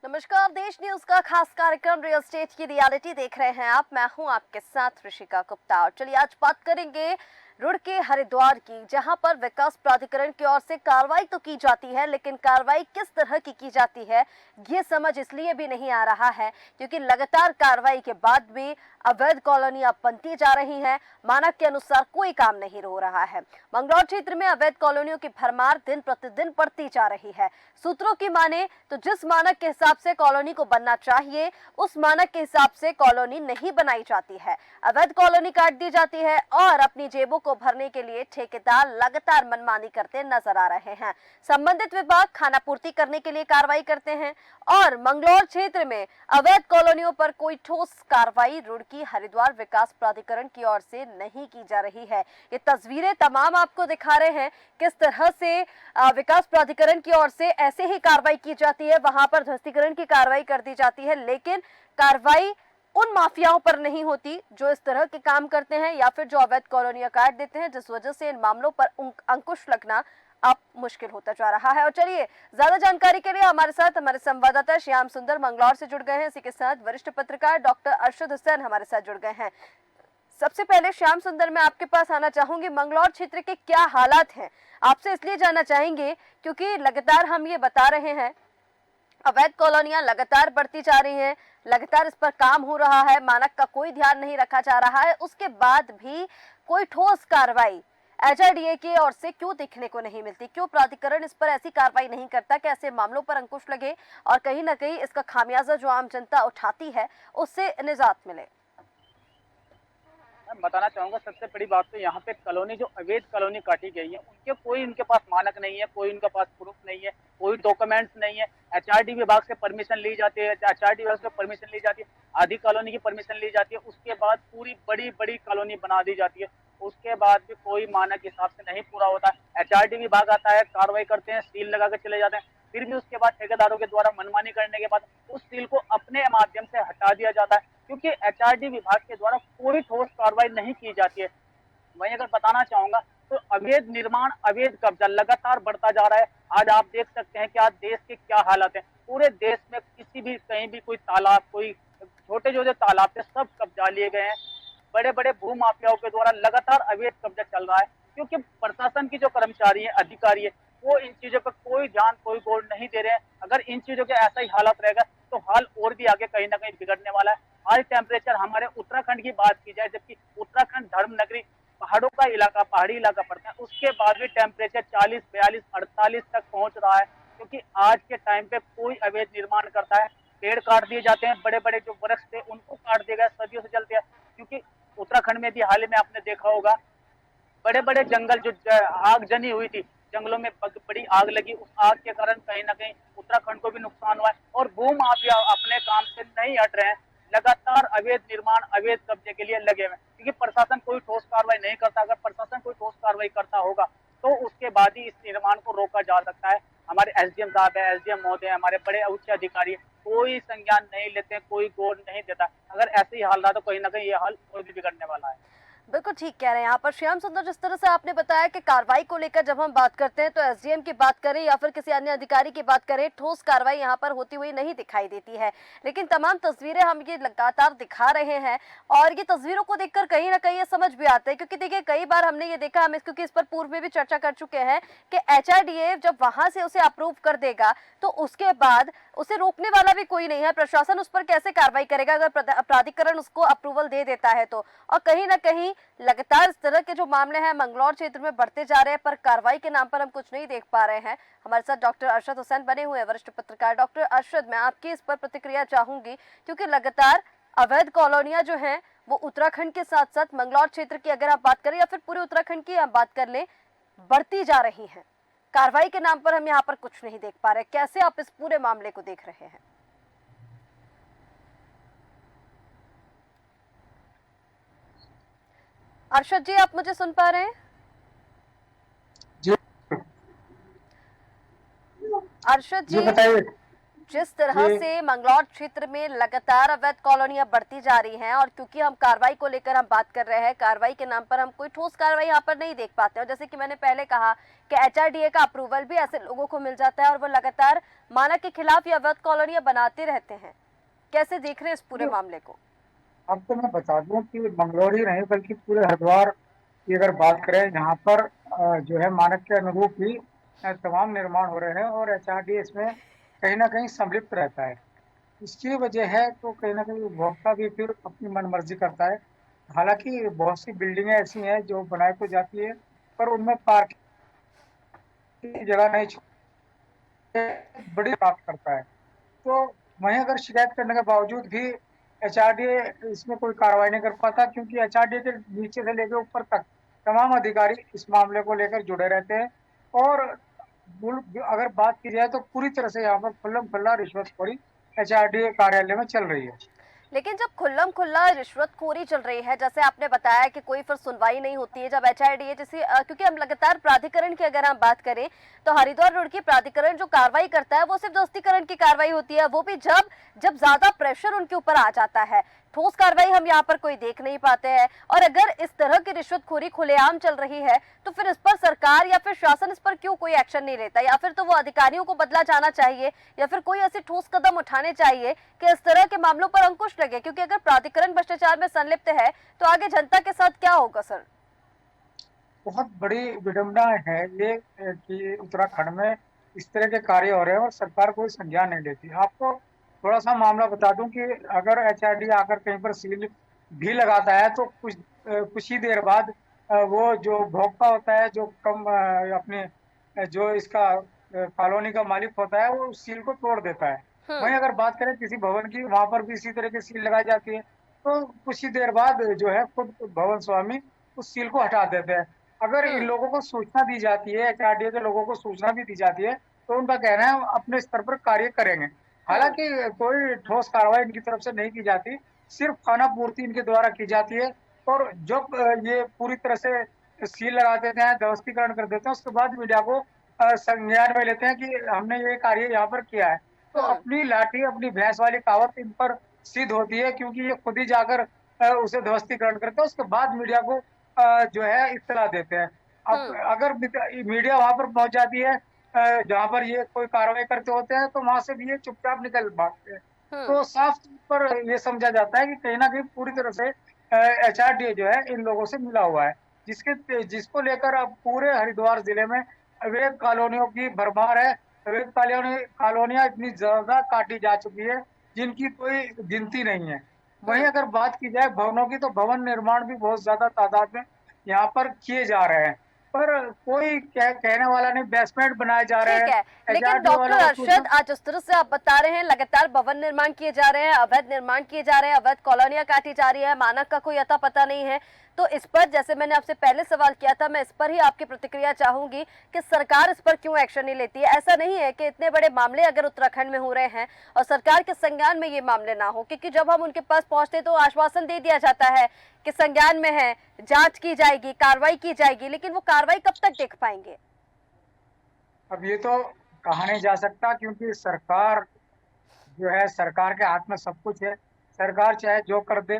नमस्कार, देश न्यूज का खास कार्यक्रम रियल स्टेट की रियलिटी देख रहे हैं आप। मैं हूं आपके साथ ऋषिका गुप्ता। और चलिए आज बात करेंगे रुड़की हरिद्वार की, जहां पर विकास प्राधिकरण की ओर से कार्रवाई तो की जाती है, लेकिन कार्रवाई किस तरह की जाती है ये समझ इसलिए भी नहीं आ रहा है क्योंकि लगातार कार्रवाई के बाद भी अवैध कॉलोनियां बनती जा रही हैं। मानक के अनुसार कोई काम नहीं हो रहा है। मंगलौर क्षेत्र में अवैध कॉलोनियों की भरमार दिन प्रतिदिन बढ़ती जा रही है। सूत्रों की माने तो जिस मानक के हिसाब से कॉलोनी को बनना चाहिए, उस मानक के हिसाब से कॉलोनी नहीं बनाई जाती है। अवैध कॉलोनी काट दी जाती है और अपनी जेबों को भरने के लिए ठेकेदार लगातार मनमानी करते नजर आ रहे हैं। संबंधित विभाग खाना पूर्ति करने के लिए कार्रवाई करते हैं और मंगलौर क्षेत्र में अवैध कॉलोनियों पर कोई ठोस कार्रवाई रुड़की हरिद्वार विकास प्राधिकरण की ओर से नहीं की जा रही है। ये तस्वीरें तमाम आपको दिखा रहे हैं किस तरह से विकास प्राधिकरण की ओर से ऐसे ही कार्रवाई की जाती है, वहां पर ध्वस्तीकरण की कार्रवाई कर दी जाती है, लेकिन कार्रवाई उन माफियाओं पर नहीं होती जो इस तरह के काम करते हैं या फिर जो अवैध कॉलोनियां काट देते हैं, जिस वजह से इन मामलों पर अंकुश लगना अब मुश्किल होता जा रहा है। और चलिए ज्यादा जानकारी के लिए हमारे साथ हमारे संवाददाता श्याम सुंदर मंगलौर से जुड़ गए हैं। इसी के साथ वरिष्ठ पत्रकार डॉक्टर अरशद हुसैन हमारे साथ जुड़ गए हैं। सबसे पहले श्याम सुंदर, मैं आपके पास आना चाहूंगी। मंगलौर क्षेत्र के क्या हालात हैं, आपसे इसलिए जानना चाहेंगे क्योंकि लगातार हम ये बता रहे हैं अवैध कॉलोनियां लगातार बढ़ती जा रही हैं, लगातार इस पर काम हो रहा है, मानक का कोई ध्यान नहीं रखा जा रहा है, उसके बाद भी कोई ठोस कार्रवाई एचआरडीए की ओर से क्यों दिखने को नहीं मिलती? क्यों प्राधिकरण इस पर ऐसी कार्रवाई नहीं करता कि ऐसे मामलों पर अंकुश लगे और कहीं ना कहीं इसका खामियाजा जो आम जनता उठाती है उससे निजात मिले? मैं बताना चाहूंगा, सबसे बड़ी बात तो यहाँ पे कॉलोनी जो अवैध कॉलोनी काटी गई है उनके पास मानक नहीं है, कोई उनके पास प्रूफ नहीं है, कोई डॉक्यूमेंट्स नहीं है। एचआरडी विभाग से परमिशन ली जाती है, एचआरडी विभाग से परमिशन ली जाती है, आधी कॉलोनी की परमिशन ली जाती है, उसके बाद पूरी बड़ी बड़ी कॉलोनी बना दी जाती है। उसके बाद भी कोई मानक के हिसाब से नहीं पूरा होता है। एचआरडी विभाग आता है, कार्रवाई करते हैं, सील लगा के चले जाते हैं, फिर भी उसके बाद ठेकेदारों के द्वारा मनमानी करने के बाद उस सील को अपने माध्यम से हटा दिया जाता है, क्योंकि एचआरडी विभाग के द्वारा कोई ठोस कार्रवाई नहीं की जाती है। वहीं अगर बताना चाहूंगा तो अवैध निर्माण, अवैध कब्जा लगातार बढ़ता जा रहा है। आज आप देख सकते हैं कि आज देश के क्या हालत है। पूरे देश में किसी भी कहीं भी कोई तालाब, कोई छोटे छोटे तालाब थे, सब कब्जा लिए गए हैं। बड़े बड़े भू माफियाओं के द्वारा लगातार अवैध कब्जा चल रहा है, क्योंकि प्रशासन की जो कर्मचारी है, अधिकारी है, वो इन चीजों पर कोई ध्यान, कोई गौर नहीं दे रहे हैं। अगर इन चीजों के ऐसा ही हालत रहेगा तो हाल और भी आगे कहीं ना कहीं बिगड़ने वाला है। हाल टेम्परेचर हमारे उत्तराखंड की बात की जाए, जबकि उत्तराखंड धर्म नगरी, पहाड़ों का इलाका, पहाड़ी इलाका पड़ता है, उसके बाद भी टेम्परेचर 40, 42, 48 तक पहुंच रहा है, क्योंकि आज के टाइम पे कोई अवैध निर्माण करता है। पेड़ काट दिए जाते हैं, बड़े बड़े जो वृक्ष थे उनको काट दिया गया, सदियों से चलते हैं। क्योंकि उत्तराखंड में भी हाल ही में आपने देखा होगा, बड़े बड़े जंगल जो आगजनी हुई थी, जंगलों में बड़ी आग लगी, उस आग के कारण कहीं ना कहीं उत्तराखंड को भी नुकसान हुआ है। और भू माफिया अपने काम से नहीं हट रहे हैं, लगातार अवैध निर्माण, अवैध कब्जे के लिए लगे हुए, क्योंकि प्रशासन कोई ठोस कार्रवाई नहीं करता। अगर प्रशासन कोई ठोस कार्रवाई करता होगा तो उसके बाद ही इस निर्माण को रोका जा सकता है। हमारे एसडीएम साहब है, एसडीएम महोदय, हमारे बड़े उच्च अधिकारी कोई संज्ञान नहीं लेते, कोई गौर नहीं देता। अगर ऐसे ही हाल रहा तो कहीं ना कहीं ये हाल और भी बिगड़ने वाला है। बिल्कुल ठीक कह रहे हैं यहाँ पर श्याम सुंदर। जिस तरह से आपने बताया कि कार्रवाई को लेकर जब हम बात करते हैं तो एसडीएम की बात करें या फिर किसी अन्य अधिकारी की बात करें, ठोस कार्रवाई यहाँ पर होती हुई नहीं दिखाई देती है। लेकिन तमाम तस्वीरें हम ये लगातार दिखा रहे हैं और ये तस्वीरों को देखकर कहीं ना कहीं ये समझ भी आता है, क्योंकि देखिए कई बार हमने ये देखा, हम क्योंकि इस पर पूर्व में भी चर्चा कर चुके हैं कि एचआरडीए जब वहां से उसे अप्रूव कर देगा तो उसके बाद उसे रोकने वाला भी कोई नहीं है। प्रशासन उस पर कैसे कार्रवाई करेगा अगर प्राधिकरण उसको अप्रूवल दे देता है तो? और कहीं ना कहीं लगातार इस तरह के जो मामले हैं मंगलौर क्षेत्र में बढ़ते जा रहे हैं, पर कार्रवाई के नाम पर हम कुछ नहीं देख पा रहे हैं। हमारे साथ डॉक्टर अरशद हुसैन बने हुए हैं, वरिष्ठ पत्रकार। डॉक्टर अरशद, मैं आपकी इस पर प्रतिक्रिया चाहूंगी, क्योंकि लगातार अवैध कॉलोनियां जो हैं वो उत्तराखंड के साथ साथ मंगलौर क्षेत्र की अगर आप बात करें या फिर पूरे उत्तराखंड की आप बात कर लें, बढ़ती जा रही है। कार्रवाई के नाम पर हम यहाँ पर कुछ नहीं देख पा रहे। कैसे आप इस पूरे मामले को देख रहे हैं? अरशद जी, आप मुझे सुन पा रहे हैं? जी अरशद जी, बताइए। जिस तरह ये से मंगलौर क्षेत्र में लगातार अवैध कॉलोनियां बढ़ती जा रही हैं और क्योंकि हम कार्रवाई को लेकर हम बात कर रहे हैं, कार्रवाई के नाम पर हम कोई ठोस कार्रवाई यहाँ पर नहीं देख पाते। और जैसे कि मैंने पहले कहा कि एचआरडीए का अप्रूवल भी ऐसे लोगों को मिल जाता है और वो लगातार मानक के खिलाफ ये अवैध कॉलोनियां बनाते रहते हैं। कैसे देख रहे हैं इस पूरे मामले को? आपको मैं बता दूं कि मंगलौर ही नहीं बल्कि पूरे हरिद्वार की अगर बात करें, यहाँ पर जो है मानक के अनुरूप ही तमाम निर्माण हो रहे हैं और एचआरडीए इसमें कहीं ना कहीं सम्मिलित रहता है। इसकी वजह है तो कहीं ना कहीं उपभोक्ता भी फिर अपनी मनमर्जी करता है। हालांकि बहुत सी बिल्डिंगें ऐसी हैं जो बनाई तो जाती है पर उनमें पार्किंग की जगह नहीं बड़ी प्राप्त करता है। तो वहीं अगर शिकायत करने के बावजूद भी एचआरडीए इसमें कोई कार्रवाई नहीं कर पाता, क्योंकि एचआरडीए के नीचे से लेकर ऊपर तक तमाम अधिकारी इस मामले को लेकर जुड़े रहते हैं। और अगर बात की जाए तो पूरी तरह से यहाँ पर खुल्लम खुल्ला रिश्वतखोरी एचआरडीए कार्यालय में चल रही है। लेकिन जब खुल्लम खुल्ला रिश्वतखोरी चल रही है, जैसे आपने बताया कि कोई फिर सुनवाई नहीं होती है, जब एचआरडीए जैसे क्योंकि हम लगातार प्राधिकरण की अगर हम बात करें तो हरिद्वार रोड की प्राधिकरण जो कार्रवाई करता है वो सिर्फ ध्वस्तीकरण की कार्रवाई होती है, वो भी जब जब ज्यादा प्रेशर उनके ऊपर आ जाता है। ठोस कार्रवाई हम यहाँ पर कोई देख नहीं पाते हैं। और अगर इस तरह की रिश्वतखोरी खुलेआम चल रही है तो फिर इस पर सरकार या फिर शासन इस पर क्यों कोई एक्शन नहीं लेता, या फिर तो वो अधिकारियों को बदला जाना चाहिए या फिर कोई ऐसे ठोस कदम उठाने चाहिए कि इस तरह के मामलों पर अंकुश लगे। क्योंकि अगर प्राधिकरण भ्रष्टाचार में संलिप्त है तो आगे जनता के साथ क्या होगा सर? बहुत बड़ी विडंबना है ये कि उत्तराखंड में इस तरह के कार्य हो रहे हैं और सरकार कोई संज्ञान नहीं लेती। आपको थोड़ा सा मामला बता दूं कि अगर एचआरडी आकर कहीं पर सील भी लगाता है तो कुछ ही देर बाद वो जो भोक्ता होता है, जो कम अपने जो इसका कॉलोनी का मालिक होता है, वो उस सील को तोड़ देता है। वहीं अगर बात करें किसी भवन की, वहां पर भी इसी तरह की सील लगाई जाती है तो कुछ ही देर बाद जो है खुद भवन स्वामी उस सील को हटा देते हैं। अगर इन लोगों को सूचना दी जाती है, एचआरडीए के लोगों को सूचना भी दी जाती है, तो उनका कहना है हम अपने स्तर पर कार्य करेंगे। हालांकि कोई ठोस कार्रवाई इनकी तरफ से नहीं की जाती, सिर्फ खाना पूर्ति इनके द्वारा की जाती है। और जब ये पूरी तरह से सील लगा देते हैं, ध्वस्तीकरण कर देते हैं, उसके बाद मीडिया को संज्ञान में लेते हैं कि हमने ये कार्य यहाँ पर किया है। तो अपनी लाठी अपनी भैंस वाली कहावत इन पर सिद्ध होती है, क्योंकि ये खुद ही जाकर उसे ध्वस्तीकरण करते हैं, उसके बाद मीडिया को जो है इत्तला देते हैं। अब अगर मीडिया वहां पर पहुंच जाती है जहां पर ये कोई कार्रवाई करते होते हैं, तो वहां से भी ये चुपचाप निकल भागते हैं। तो साफ तौर पर ये समझा जाता है कि कहीं ना कहीं पूरी तरह से एचआरडीए जो है इन लोगों से मिला हुआ है, जिसको लेकर अब पूरे हरिद्वार जिले में अवैध कॉलोनियों की भरमार है। अवैध कॉलोनियां इतनी ज्यादा काटी जा चुकी है जिनकी कोई गिनती नहीं है। वहीं अगर बात की जाए भवनों की, तो भवन निर्माण भी बहुत ज्यादा तादाद में यहाँ पर किए जा रहे हैं, पर कोई कहने वाला नहीं। बेसमेंट बनाए जा रहे ठीक हैं। है, लेकिन डॉक्टर अरशद, आज जिस तरह से आप बता रहे हैं लगातार भवन निर्माण किए जा रहे हैं, अवैध निर्माण किए जा रहे हैं, अवैध कॉलोनियां काटी जा रही है, मानक का कोई अता पता नहीं है, तो इस पर जैसे मैंने आपसे पहले सवाल किया था, मैं इस पर ही आपकी प्रतिक्रिया चाहूंगी कि सरकार इस पर क्यों एक्शन नहीं लेती है। ऐसा नहीं है कि इतने बड़े मामले अगर उत्तराखंड में हो रहे हैं और सरकार के संज्ञान में ये मामले ना हो, क्योंकि जब हम उनके पास पहुंचते तो आश्वासन दे दिया जाता है कि संज्ञान में है, जांच की जाएगी, कार्रवाई की जाएगी, लेकिन वो कार्रवाई कब तक देख पाएंगे? अब ये तो कहा नहीं जा सकता, क्योंकि सरकार जो है, सरकार के हाथ में सब कुछ है। सरकार चाहे जो कर दे,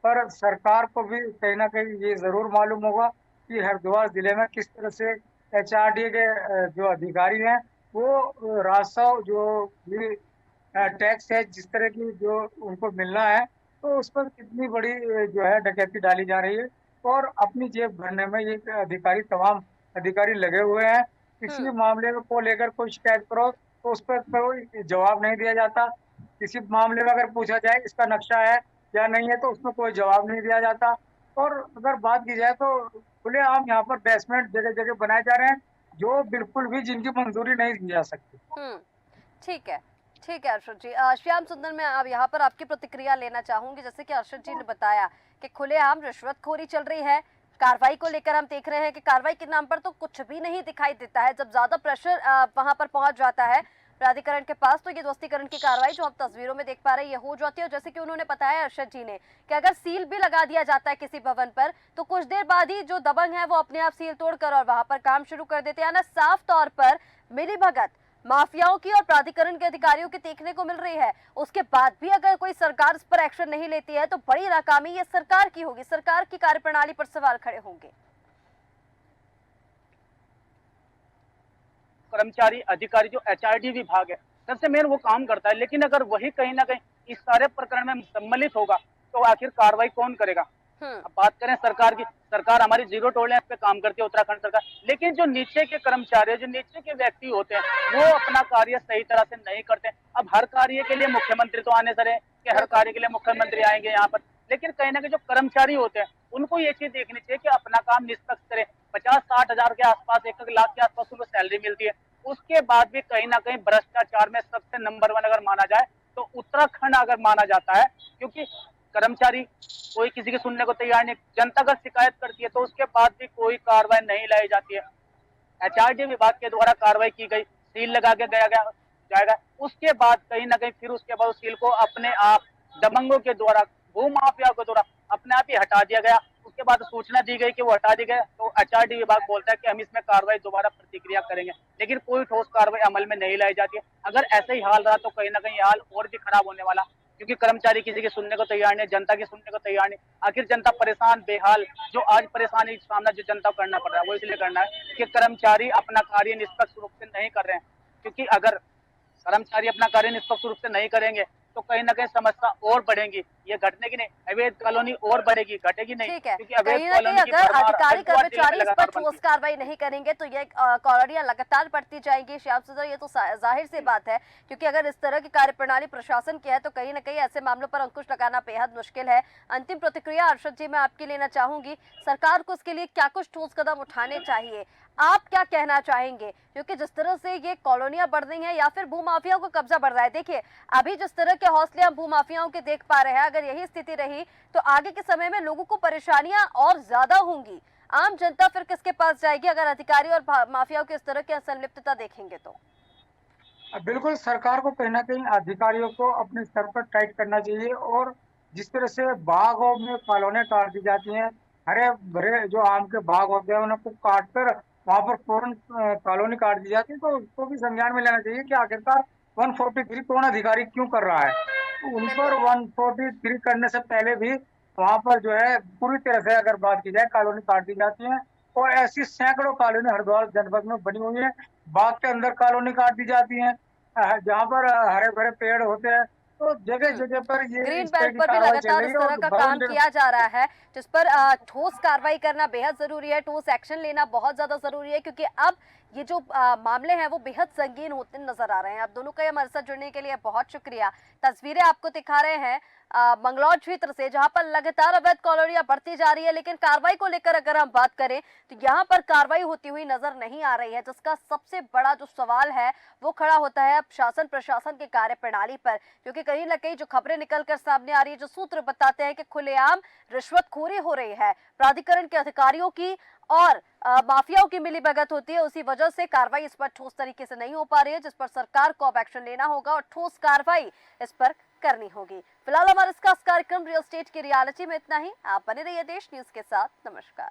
पर सरकार को भी कहीं ना कहीं ये जरूर मालूम होगा कि हरिद्वार जिले में किस तरह से एचआरडीए के जो अधिकारी हैं वो राजस्व जो भी टैक्स है जिस तरह की जो उनको मिलना है, तो उस पर कितनी बड़ी जो है डकैती डाली जा रही है और अपनी जेब भरने में ये अधिकारी, तमाम अधिकारी लगे हुए हैं। किसी मामले को लेकर कोई शिकायत करो तो उस पर कोई जवाब नहीं दिया जाता। किसी मामले में अगर पूछा जाए इसका नक्शा है या नहीं है तो उसमें कोई जवाब नहीं दिया जाता। और अगर बात की जाए तो खुलेआम यहाँ पर बेसमेंट जगह जगह बनाए जा रहे हैं जो बिल्कुल भी जिनकी मंजूरी नहीं दी जा सकती। ठीक है, ठीक है अर्शद जी। श्याम सुंदर, मैं अब यहाँ पर आपकी प्रतिक्रिया लेना चाहूंगी। जैसे कि अर्शद जी ने बताया कि खुलेआम रिश्वतखोरी चल रही है, कार्रवाई को लेकर हम देख रहे हैं कि कार्रवाई के नाम पर तो कुछ भी नहीं दिखाई देता है। जब ज्यादा प्रेशर वहां पर पहुंच जाता है प्राधिकरण के पास तो ये ध्वस्तीकरण की कार्रवाई जो हम तस्वीरों में देख पा रहे हैं ये हो जाती है। और जैसे कि उन्होंने बताया अर्शद जी ने कि अगर सील भी लगा दिया जाता है किसी भवन पर तो कुछ देर बाद ही जो दबंग है वो अपने आप सील तोड़कर और वहां पर काम शुरू कर देते हैं। ना साफ तौर पर मिलीभगत माफियाओं की और प्राधिकरण के अधिकारियों की देखने को मिल रही है। उसके बाद भी अगर कोई सरकार इस पर एक्शन नहीं लेती है तो बड़ी नाकामी ये सरकार की होगी, सरकार की कार्यप्रणाली पर सवाल खड़े होंगे। कर्मचारी अधिकारी जो एचआरडी विभाग है सबसे मेन वो काम करता है, लेकिन अगर वही कहीं ना कहीं इस सारे प्रकरण में सम्मिलित होगा तो आखिर कार्रवाई कौन करेगा। अब बात करें सरकार की, सरकार हमारी जीरो टॉलरेंस पे काम करती है उत्तराखंड सरकार, लेकिन जो नीचे के कर्मचारी, जो नीचे के व्यक्ति होते हैं वो अपना कार्य सही तरह से नहीं करते। अब हर कार्य के लिए मुख्यमंत्री तो आने सर है कि हर कार्य के लिए मुख्यमंत्री आएंगे यहाँ पर, लेकिन कहीं ना कहीं जो कर्मचारी होते हैं उनको ये चीज देखनी चाहिए कि अपना काम निष्पक्ष करें। 50-60 हजार के आसपास, 1 लाख के आसपास उनको सैलरी मिलती है, उसके बाद भी कहीं ना कहीं भ्रष्टाचार में सबसे नंबर 1 अगर माना जाए तो उत्तराखंड अगर माना जाता है, क्योंकि कर्मचारी कोई किसी की सुनने को तैयार नहीं। जनता अगर शिकायत करती है तो उसके बाद भी कोई कार्रवाई नहीं लाई जाती है। एचआरडी विभाग के द्वारा कार्रवाई की गई, सील लगा के जाएगा, उसके बाद कहीं ना कहीं फिर उसके बाद उस सील को अपने आप दबंगों के द्वारा, भूमाफिया के द्वारा अपने आप ही हटा दिया गया। उसके बाद सूचना दी गई कि वो हटा दी गए तो एचआरडी विभाग बोलता है कि हम इसमें कार्रवाई दोबारा प्रतिक्रिया करेंगे, लेकिन कोई ठोस कार्रवाई अमल में नहीं लाई जाती है। अगर ऐसे ही हाल रहा तो कहीं ना कहीं हाल और भी खराब होने वाला, क्योंकि कर्मचारी किसी की सुनने को तैयार नहीं, जनता की सुनने को तैयार नहीं। आखिर जनता परेशान बेहाल, जो आज परेशानी सामना जो जनता को करना पड़ रहा है वो इसलिए करना है कि कर्मचारी अपना कार्य निष्पक्ष रूप से नहीं कर रहे हैं। क्योंकि अगर कर्मचारी अपना कार्य निष्पक्ष रूप से नहीं करेंगे तो कहीं ना कहीं समस्या और बढ़ेगी, ये घटने की नहीं, अवैध कॉलोनी और बढ़ेगी, घटेगी नहीं। ठीक है, क्योंकि अवैध कहीं ना कहीं कॉलोनी की अगर भरमार अधिकारी हरिद्वार जिले में कर्मचारी इस पर लगातार ठोस बनती है। कार्रवाई नहीं करेंगे तो ये कॉलोनियां लगातार बढ़ती जाएंगी। श्याम सुंदर, ये तो जाहिर सी बात है, क्योंकि अगर इस तरह की कार्यप्रणाली प्रशासन की है तो कहीं ना कहीं ऐसे मामलों पर अंकुश लगाना बेहद मुश्किल है। अंतिम प्रतिक्रिया अरशद जी मैं आपकी लेना चाहूंगी, सरकार को इसके लिए क्या कुछ ठोस कदम उठाने चाहिए, आप क्या कहना चाहेंगे? क्योंकि जिस तरह से ये कॉलोनियां बढ़ रही हैं या फिर भूमाफियाओं को कब्जा बढ़ रहा है, देखिए अभी जिस तरह के हौसले हम भूमाफियाओं के देख पा रहे हैं, अगर यही स्थिति रही तो आगे के समय में लोगों को परेशानियां और ज्यादा होंगी। आम जनता फिर किसके पास जाएगी अगर अधिकारी और माफियाओं की इस तरह की असंलिप्तता देखेंगे तो? बिल्कुल, सरकार को कहीं न कहीं अधिकारियों को अपने स्तर पर टाइट करना चाहिए और जिस तरह से बागों में कॉलोनियाँ काट दी जाती हैं, हरे-भरे जो आम के बाग होते हैं, उनको काट कर वहाँ पर फ़ौरन कॉलोनी काट दी जाती है, तो उसको भी संज्ञान में लेना चाहिए कि आखिरकार 143 कौन अधिकारी क्यों कर रहा है? तो उन पर 143 करने से पहले भी वहाँ पर जो है पूरी तरह से अगर बात की जाए कॉलोनी काट दी जाती है और ऐसी सैकड़ों कॉलोनी हरिद्वार जनपद में बनी हुई है। बाग के अंदर कॉलोनी काट दी जाती है, जहाँ पर हरे भरे पेड़ होते हैं, तो जगह जगह पर ये ग्रीन इस तरह बेल्ट की पर भी कार्रवाई चल लगातार रही इस है तरह और का काम किया जा रहा है, जिस पर ठोस कार्रवाई करना बेहद जरूरी है, ठोस एक्शन लेना बहुत ज्यादा जरूरी है, क्योंकि अब ये जो मामले हैं वो बेहद संगीन होते नजर आ रहे हैं। आप दोनों का हमारे साथ जुड़ने के लिए बहुत शुक्रिया। तस्वीरें आपको दिखा रहे हैं मंगलौर क्षेत्र से, जहां पर लगातार अवैध कॉलोनियां बढ़ती जा रही है, लेकिन कार्रवाई को लेकर अगर हम बात करें तो यहां पर कार्रवाई होती हुई नजर नहीं आ रही है, जिसका सबसे बड़ा जो सवाल है वो खड़ा होता है अब शासन प्रशासन की कार्यप्रणाली पर। क्योंकि कहीं ना कहीं जो खबरें निकलकर सामने आ रही है, जो सूत्र बताते हैं कि खुलेआम रिश्वतखोरी हो रही है, प्राधिकरण के अधिकारियों की और माफियाओं की मिलीभगत होती है, उसी वजह से कार्रवाई इस पर ठोस तरीके से नहीं हो पा रही है, जिस पर सरकार को अब एक्शन लेना होगा और ठोस कार्रवाई इस पर करनी होगी। फिलहाल हमारे इस खास कार्यक्रम रियल एस्टेट की रियलिटी में इतना ही। आप बने रहिए देश न्यूज के साथ। नमस्कार।